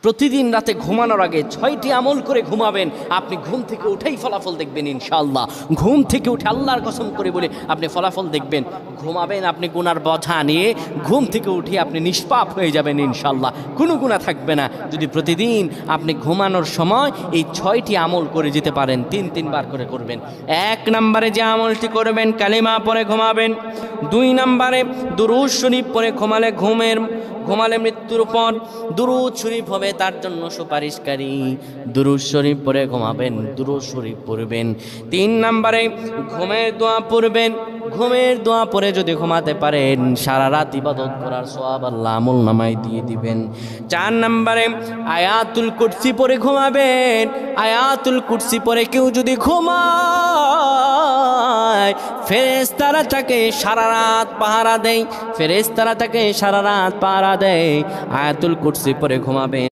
প্রতিদিন রাতে ঘুমানোর আগে 6টি আমল করে ঘুমাবেন। আপনি ঘুম থেকে উঠেই ফলাফল দেখবেন ইনশাআল্লাহ। ঘুম থেকে উঠে আল্লাহর কসম করে বলে আপনি ফলাফল দেখবেন। ঘুমাবেন আপনি গুনার বোঝা নিয়ে, ঘুম থেকে উঠে আপনি নিষ্পাপ হয়ে যাবেন ইনশাআল্লাহ, কোনো গুনাহ থাকবে না। যদি প্রতিদিন আপনি ঘুমানোর সময় এই 6টি আমল করে যেতে পারেন, 3বার করে করবেন। 1 নম্বরে যে আমলটি করবেন, কালিমা পড়ে ঘুমাবেন। 2 নম্বরে দুরূদ শরীফ পড়ে ঘুমালে মৃত্যুর পর দুরূদ শরীফ হবে তার জন্য সুপারিশকারী। দুরূদ শরীফ পড়ে ঘুমাবেন, দুরূদ শরীফ পড়বেন। 3 নম্বরে ঘুমের দোয়া পড়বেন। ঘুমের দোয়া পড়ে যদি ঘুমাতে পারেন, সারা রাত ইবাদত করার সওয়াব আল্লাহ আমল নামায় দিয়ে দিবেন। 4 নম্বরে আয়াতুল কুরসি পড়ে ঘুমাবেন। আয়াতুল কুরসি পড়ে কেউ যদি ঘুমায়, ফেরেশতারা তাকে সারা রাত পাহারা দেয়। ফেরেশতারা তাকে সারা রাত পাহারা দেয়। আয়াতুল কুরসি পড়ে ঘুমাবেন।